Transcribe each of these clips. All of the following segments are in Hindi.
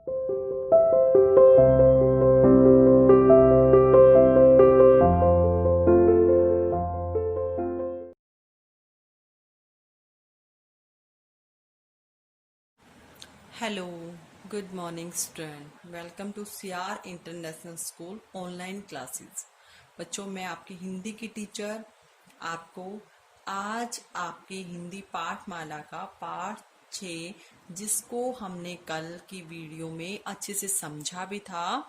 Hello, good morning student. Welcome to CR international school online classes. बच्चों, मैं आपकी हिंदी की टीचर आपको आज आपकी हिंदी पाठमाला का पाठ 6, जिसको हमने कल की वीडियो में अच्छे से समझा भी था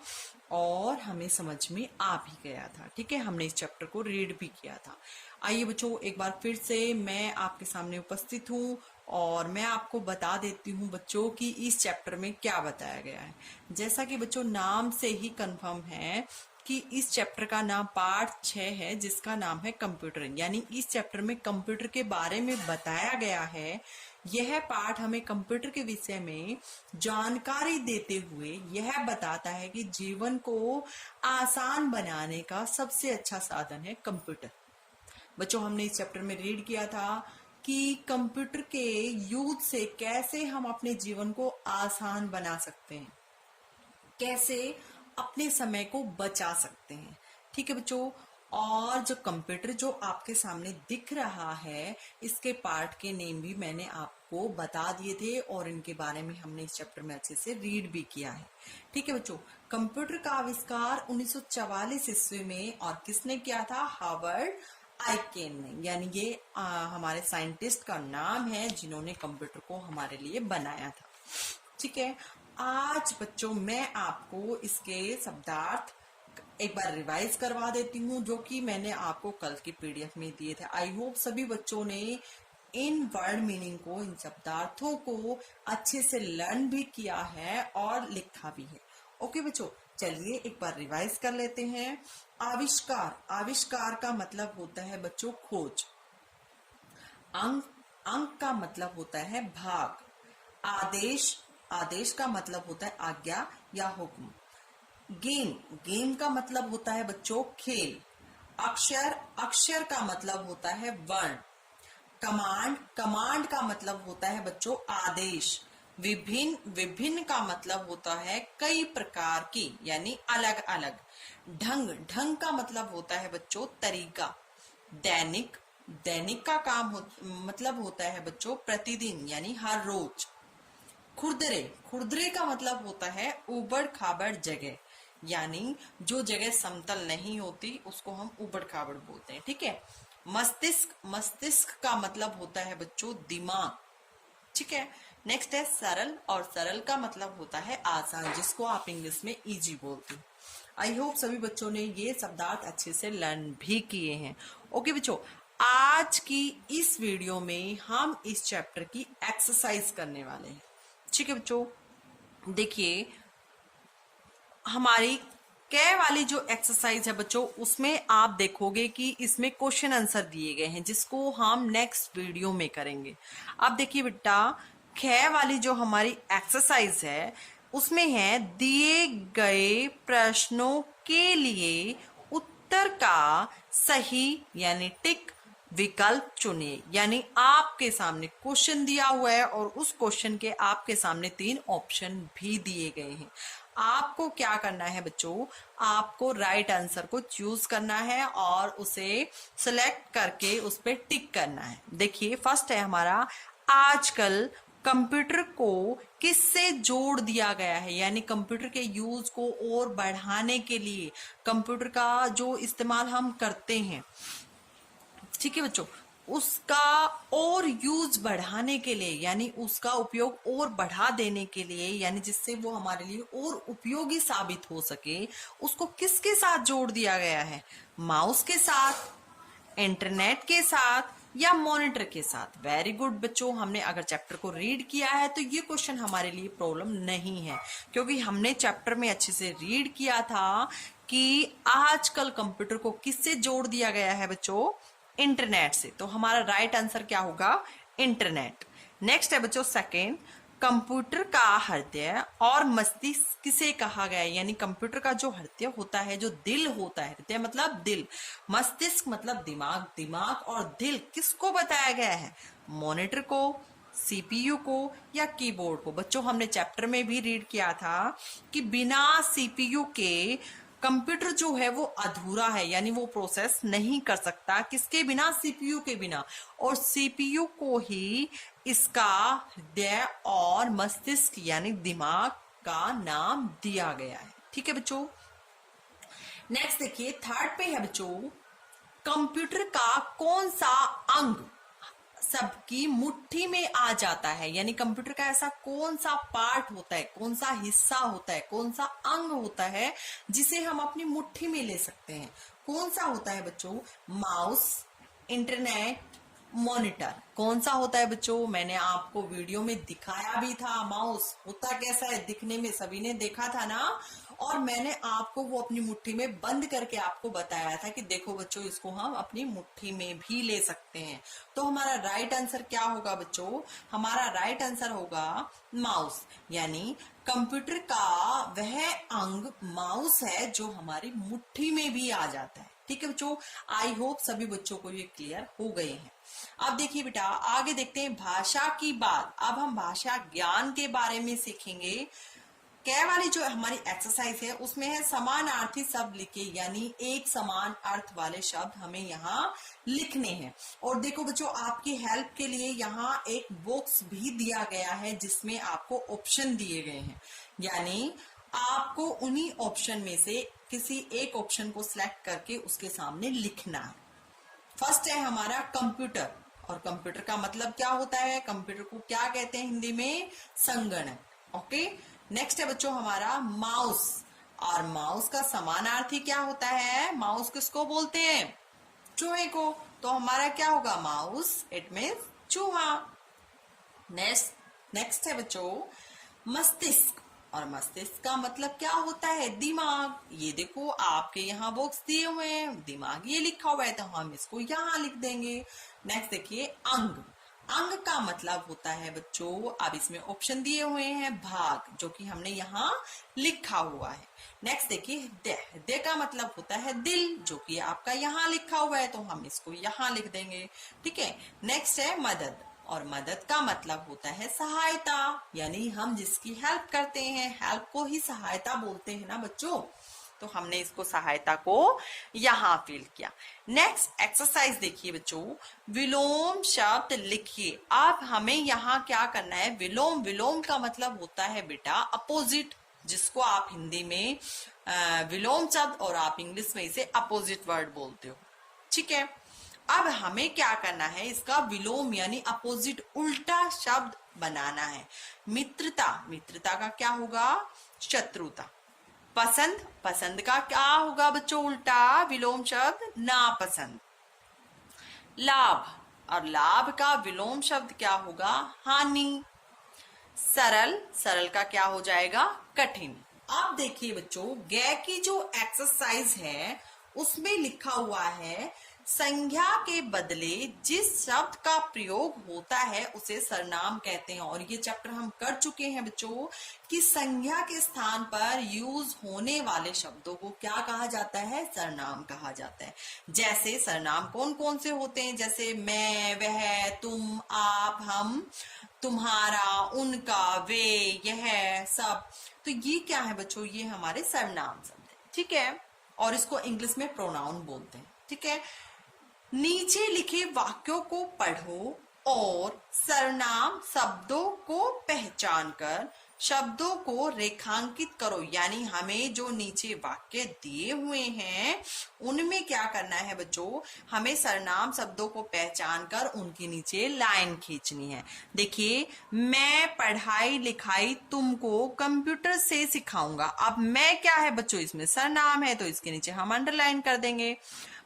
और हमें समझ में आ भी गया था। ठीक है, हमने इस चैप्टर को रीड भी किया था। आइए बच्चों, एक बार फिर से मैं आपके सामने उपस्थित हूँ और मैं आपको बता देती हूँ बच्चों कि इस चैप्टर में क्या बताया गया है। जैसा कि बच्चों नाम से ही कंफर्म है कि इस चैप्टर का नाम पार्ट 6 है, जिसका नाम है कंप्यूटर। यानी इस चैप्टर में कंप्यूटर के बारे में बताया गया है। यह पाठ हमें कंप्यूटर के विषय में जानकारी देते हुए यह बताता है कि जीवन को आसान बनाने का सबसे अच्छा साधन है कंप्यूटर। बच्चों, हमने इस चैप्टर में रीड किया था कि कंप्यूटर के यूज से कैसे हम अपने जीवन को आसान बना सकते हैं, कैसे अपने समय को बचा सकते हैं। ठीक है बच्चों, और जो कंप्यूटर जो आपके सामने दिख रहा है, इसके पार्ट के नेम भी मैंने आपको बता दिए थे और इनके बारे में हमने इस चैप्टर में अच्छे से रीड भी किया है। ठीक है बच्चों, कंप्यूटर का आविष्कार 1944 ईस्वी में और किसने किया था? हार्वर्ड आइकेन ने। यानी ये हमारे साइंटिस्ट का नाम है जिन्होंने कंप्यूटर को हमारे लिए बनाया था। ठीक है, आज बच्चों मैं आपको इसके शब्दार्थ एक बार रिवाइज करवा देती हूँ, जो कि मैंने आपको कल की पीडीएफ में दिए थे। आई होप सभी बच्चों ने इन वर्ड मीनिंग को, इन शब्दार्थों को अच्छे से लर्न भी किया है और लिखा भी है। ओके बच्चों, चलिए एक बार रिवाइज कर लेते हैं। आविष्कार, आविष्कार का मतलब होता है बच्चों खोज। अंक, अंक का मतलब होता है भाग। आदेश, आदेश का मतलब होता है आज्ञा या हुक्म। गेम, गेम का मतलब होता है बच्चों खेल। अक्षर, अक्षर का मतलब होता है वर्ण। कमांड, कमांड का मतलब होता है बच्चों आदेश। विभिन्न, विभिन्न का मतलब होता है कई प्रकार की, यानी अलग अलग। ढंग, ढंग का मतलब होता है बच्चों तरीका। दैनिक, दैनिक का मतलब होता है बच्चों प्रतिदिन, यानी हर रोज। खुरदरे, खुरदरे का मतलब होता है उबड़ खाबड़ जगह, यानी जो जगह समतल नहीं होती उसको हम उबड़ खाबड़ बोलते हैं। ठीक है। मस्तिष्क, मस्तिष्क का मतलब होता है बच्चों दिमाग। ठीक है। नेक्स्ट है सरल, और सरल का मतलब होता है आसान, जिसको आप इंग्लिश में इजी बोलते हैं। आई होप सभी बच्चों ने ये शब्दार्थ अच्छे से लर्न भी किए हैं। ओके बच्चों, आज की इस वीडियो में हम इस चैप्टर की एक्सरसाइज करने वाले हैं। ठीक है बच्चों, देखिए हमारी कै वाली जो एक्सरसाइज है बच्चों, उसमें आप देखोगे कि इसमें क्वेश्चन आंसर दिए गए हैं, जिसको हम नेक्स्ट वीडियो में करेंगे। अब देखिए बेटा, कै वाली जो हमारी एक्सरसाइज है उसमें है दिए गए प्रश्नों के लिए उत्तर का सही यानी टिक विकल्प चुनिए। यानी आपके सामने क्वेश्चन दिया हुआ है और उस क्वेश्चन के आपके सामने 3 ऑप्शन भी दिए गए हैं। आपको क्या करना है बच्चों, आपको राइट आंसर को चूज करना है और उसे सिलेक्ट करके उस पर टिक करना है। देखिए फर्स्ट है हमारा, आजकल कंप्यूटर को किससे जोड़ दिया गया है, यानी कंप्यूटर के यूज को और बढ़ाने के लिए कंप्यूटर का जो इस्तेमाल हम करते हैं, ठीक है बच्चों, उसका और यूज बढ़ाने के लिए, यानी उसका उपयोग और बढ़ा देने के लिए, यानी जिससे वो हमारे लिए और उपयोगी साबित हो सके, उसको किसके साथ जोड़ दिया गया है? माउस के साथ, इंटरनेट के साथ, या मॉनिटर के साथ। वेरी गुड बच्चों, हमने अगर चैप्टर को रीड किया है तो ये क्वेश्चन हमारे लिए प्रॉब्लम नहीं है, क्योंकि हमने चैप्टर में अच्छे से रीड किया था कि आजकल कंप्यूटर को किससे जोड़ दिया गया है बच्चों? इंटरनेट से। तो हमारा राइट आंसर क्या होगा? इंटरनेट। नेक्स्ट है बच्चों सेकेंड, कंप्यूटर का हृदय और मस्तिष्क किसे कहा गया है? यानी कंप्यूटर का जो हृदय होता है, जो दिल होता है, हृदय मतलब दिल, मस्तिष्क मतलब दिमाग, दिमाग और दिल किसको बताया गया है? मॉनिटर को, सीपीयू को या कीबोर्ड को। बच्चों हमने चैप्टर में भी रीड किया था कि बिना सीपीयू के कंप्यूटर जो है वो अधूरा है, यानी वो प्रोसेस नहीं कर सकता। किसके बिना? सीपीयू के बिना। और सीपीयू को ही इसका हृदय और मस्तिष्क यानी दिमाग का नाम दिया गया है। ठीक है बच्चों। नेक्स्ट देखिए, थर्ड पे है बच्चों, कंप्यूटर का कौन सा अंग सबकी मुट्ठी में आ जाता है, यानी कंप्यूटर का ऐसा कौन सा पार्ट होता है, कौन सा हिस्सा होता है, कौन सा अंग होता है जिसे हम अपनी मुट्ठी में ले सकते हैं। कौन सा होता है बच्चों? Mouse, internet, monitor. कौन सा होता है बच्चों? मैंने आपको वीडियो में दिखाया भी था। माउस होता कैसा है दिखने में, सभी ने देखा था ना। और मैंने आपको वो अपनी मुट्ठी में बंद करके आपको बताया था कि देखो बच्चों, इसको हम अपनी मुट्ठी में भी ले सकते हैं। तो हमारा राइट आंसर क्या होगा बच्चों? हमारा राइट आंसर होगा माउस, यानी कंप्यूटर का वह अंग माउस है जो हमारी मुट्ठी में भी आ जाता है। ठीक है बच्चों, आई होप सभी बच्चों को ये क्लियर हो गए हैं। अब देखिए बेटा, आगे देखते हैं भाषा की बात। अब हम भाषा ज्ञान के बारे में सीखेंगे। कै वाली जो हमारी एक्सरसाइज है उसमें है समानार्थी शब्द लिखे, यानी एक समान अर्थ वाले शब्द हमें यहाँ लिखने हैं। और देखो बच्चों, आपकी हेल्प के लिए यहाँ एक बॉक्स भी दिया गया है जिसमें आपको ऑप्शन दिए गए हैं, यानी आपको उन्हीं ऑप्शन में से किसी एक ऑप्शन को सिलेक्ट करके उसके सामने लिखना है। फर्स्ट है हमारा कंप्यूटर, और कंप्यूटर का मतलब क्या होता है? कंप्यूटर को क्या कहते हैं हिंदी में? संगणक। ओके। नेक्स्ट है बच्चों हमारा माउस, और माउस का समानार्थी क्या होता है? माउस किसको बोलते हैं? चूहे को। तो हमारा क्या होगा? माउस इट मीन्स चूहा। नेक्स्ट है बच्चों मस्तिष्क, और मस्तिष्क का मतलब क्या होता है? दिमाग। ये देखो आपके यहाँ बॉक्स दिए हुए हैं, दिमाग ये लिखा हुआ है, तो हम इसको यहाँ लिख देंगे। नेक्स्ट देखिए अंग। अंग का मतलब होता है बच्चों, अब इसमें ऑप्शन दिए हुए हैं, भाग, जो कि हमने यहाँ लिखा हुआ है। नेक्स्ट देखिए हृदय। हृदय का मतलब होता है दिल, जो कि आपका यहाँ लिखा हुआ है, तो हम इसको यहाँ लिख देंगे। ठीक है। नेक्स्ट है मदद, और मदद का मतलब होता है सहायता, यानी हम जिसकी हेल्प करते हैं, हेल्प को ही सहायता बोलते हैं ना बच्चों। तो हमने इसको सहायता को यहाँ फिल किया। नेक्स्ट एक्सरसाइज देखिए बच्चों, विलोम शब्द लिखिए। अब हमें यहाँ क्या करना है? विलोम। विलोम का मतलब होता है बेटा अपोजिट, जिसको आप हिंदी में विलोम शब्द और आप इंग्लिश में इसे अपोजिट वर्ड बोलते हो। ठीक है। अब हमें क्या करना है? इसका विलोम यानी अपोजिट उल्टा शब्द बनाना है। मित्रता। मित्रता का क्या होगा? शत्रुता। पसंद। पसंद का क्या होगा बच्चों उल्टा विलोम शब्द? नापसंद। लाभ, और लाभ का विलोम शब्द क्या होगा? हानि। सरल। सरल का क्या हो जाएगा? कठिन। अब देखिए बच्चों, ग की जो एक्सरसाइज है उसमें लिखा हुआ है संज्ञा के बदले जिस शब्द का प्रयोग होता है उसे सर्वनाम कहते हैं। और ये चैप्टर हम कर चुके हैं बच्चों कि संज्ञा के स्थान पर यूज होने वाले शब्दों को क्या कहा जाता है? सर्वनाम कहा जाता है। जैसे सर्वनाम कौन कौन से होते हैं? जैसे मैं, वह, तुम, आप, हम, तुम्हारा, उनका, वे, यह, सब। तो ये क्या है बच्चों? ये हमारे सर्वनाम शब्द है। ठीक है। और इसको इंग्लिश में प्रोनाउन बोलते हैं। ठीक है। नीचे लिखे वाक्यों को पढ़ो और सर्वनाम शब्दों को पहचान कर शब्दों को रेखांकित करो, यानी हमें जो नीचे वाक्य दिए हुए हैं उनमें क्या करना है बच्चों? हमें सर्वनाम शब्दों को पहचान कर उनके नीचे लाइन खींचनी है। देखिए, मैं पढ़ाई लिखाई तुमको कंप्यूटर से सिखाऊंगा। अब मैं क्या है बच्चों? इसमें सर्वनाम है, तो इसके नीचे हम अंडरलाइन कर देंगे।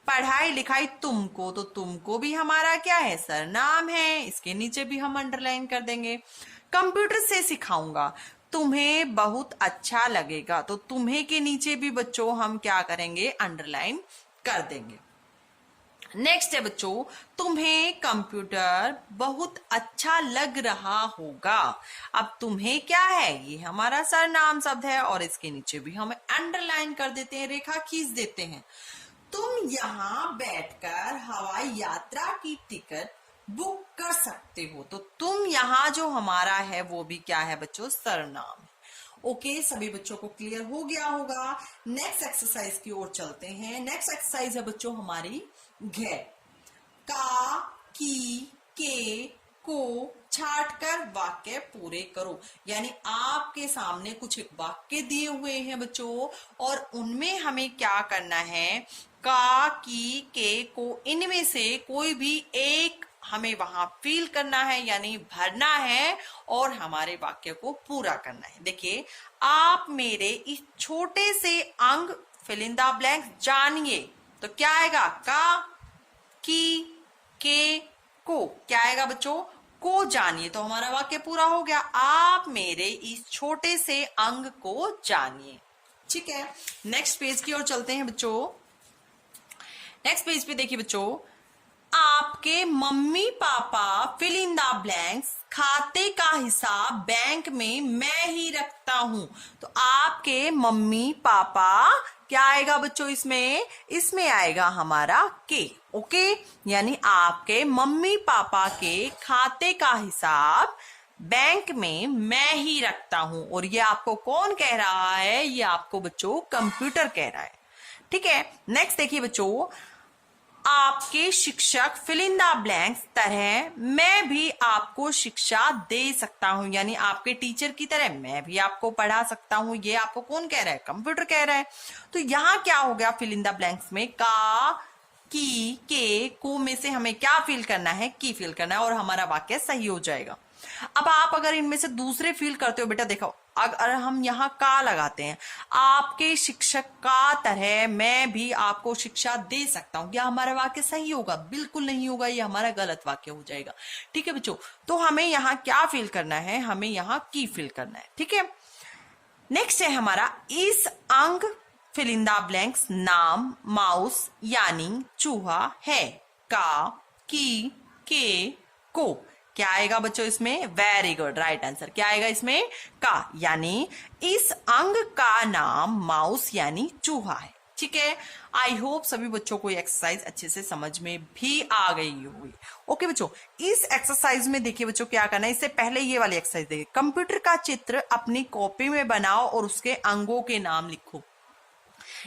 पढ़ाई लिखाई तुमको, तो तुमको भी हमारा क्या है? सर्वनाम है, इसके नीचे भी हम अंडरलाइन कर देंगे। कंप्यूटर से सिखाऊंगा, तुम्हें बहुत अच्छा लगेगा, तो तुम्हें के नीचे भी बच्चों हम क्या करेंगे? अंडरलाइन कर देंगे। नेक्स्ट है बच्चों, तुम्हें कंप्यूटर बहुत अच्छा लग रहा होगा। अब तुम्हें क्या है? ये हमारा सर्वनाम शब्द है और इसके नीचे भी हम अंडरलाइन कर देते हैं, रेखा खींच देते हैं। तुम यहाँ बैठकर हवाई यात्रा की टिकट बुक कर सकते हो। तो तुम यहाँ जो हमारा है वो भी क्या है बच्चों, सर्वनाम है। ओके, सभी बच्चों को क्लियर हो गया होगा। नेक्स्ट एक्सरसाइज की ओर चलते हैं। नेक्स्ट एक्सरसाइज है बच्चों हमारी घेर। का, की, के, को छाट कर वाक्य पूरे करो। यानी आपके सामने कुछ वाक्य दिए हुए हैं बच्चों, और उनमें हमें क्या करना है, का, की, के, को, इनमें से कोई भी एक हमें वहां फील करना है, यानी भरना है और हमारे वाक्य को पूरा करना है। देखिए, आप मेरे इस छोटे से अंग फिल इन द ब्लैंक्स जानिए। तो क्या आएगा, का, की, के, को। क्या आएगा बच्चों, को जानिए। तो हमारा वाक्य पूरा हो गया, आप मेरे इस छोटे से अंग को जानिए। ठीक है, नेक्स्ट पेज की ओर चलते हैं बच्चों। नेक्स्ट पेज पे देखिए बच्चों, आपके mummy papa fill in the blanks खाते का हिसाब बैंक में मैं ही रखता हूं। तो आपके मम्मी पापा, क्या आएगा बच्चों इसमें आएगा हमारा के। ओके, यानी आपके मम्मी पापा के खाते का हिसाब बैंक में मैं ही रखता हूं। और ये आपको कौन कह रहा है, ये आपको बच्चों कंप्यूटर कह रहा है। ठीक है, नेक्स्ट देखिए बच्चों, आपके शिक्षक फिल इन द ब्लैंक्स तरह मैं भी आपको शिक्षा दे सकता हूं। यानी आपके टीचर की तरह मैं भी आपको पढ़ा सकता हूं। ये आपको कौन कह रहा है, कंप्यूटर कह रहा है। तो यहां क्या हो गया, फिल इन द ब्लैंक्स में का, की, के, को में से हमें क्या फिल करना है, की फिल करना है, और हमारा वाक्य सही हो जाएगा। अब आप अगर इनमें से दूसरे फील करते हो, बेटा देखो, अगर हम यहाँ का लगाते हैं, आपके शिक्षक का तरह मैं भी आपको शिक्षा दे सकता हूं, क्या हमारा वाक्य सही होगा, बिल्कुल नहीं होगा, ये हमारा गलत वाक्य हो जाएगा। ठीक है बच्चों, तो हमें यहाँ क्या फील करना है, हमें यहाँ की फील करना है। ठीक है, नेक्स्ट है हमारा इस अंग फिल इन द ब्लैंक्स नाम माउस यानी चूहा है। का, की, के, को। क्या आएगा बच्चों इसमें, वेरी गुड, राइट आंसर। क्या आएगा इसमें, का, यानी इस अंग का नाम माउस यानी चूहा है। ठीक है, आई होप सभी बच्चों को एक्सरसाइज अच्छे से समझ में भी आ गई होगी। ओके बच्चों, इस एक्सरसाइज में देखिए बच्चों क्या करना है, इससे पहले ये वाली एक्सरसाइज देखिए, कंप्यूटर का चित्र अपनी कॉपी में बनाओ और उसके अंगों के नाम लिखो।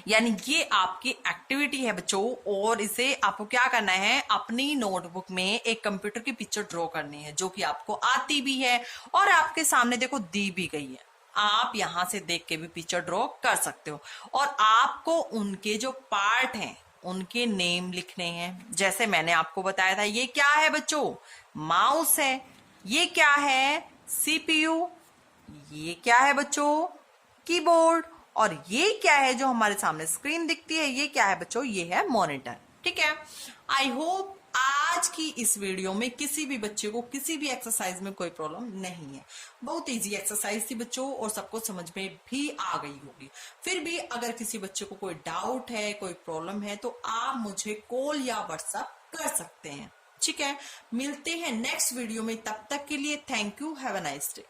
यानी ये आपकी एक्टिविटी है बच्चों, और इसे आपको क्या करना है, अपनी नोटबुक में एक कंप्यूटर की पिक्चर ड्रॉ करनी है, जो कि आपको आती भी है और आपके सामने देखो दी भी गई है। आप यहां से देख के भी पिक्चर ड्रॉ कर सकते हो, और आपको उनके जो पार्ट हैं उनके नेम लिखने हैं। जैसे मैंने आपको बताया था, ये क्या है बच्चों, माउस है। ये क्या है, सीपीयू। ये क्या है बच्चों, कीबोर्ड। और ये क्या है जो हमारे सामने स्क्रीन दिखती है, ये क्या है बच्चों, ये है मॉनिटर। ठीक है, आई होप आज की इस वीडियो में किसी भी बच्चे को किसी भी एक्सरसाइज में कोई प्रॉब्लम नहीं है। बहुत इजी एक्सरसाइज थी बच्चों, और सबको समझ में भी आ गई होगी। फिर भी अगर किसी बच्चे को कोई डाउट है, कोई प्रॉब्लम है, तो आप मुझे कॉल या व्हाट्सएप कर सकते हैं। ठीक है, मिलते हैं नेक्स्ट वीडियो में, तब तक के लिए thank you, have a nice day.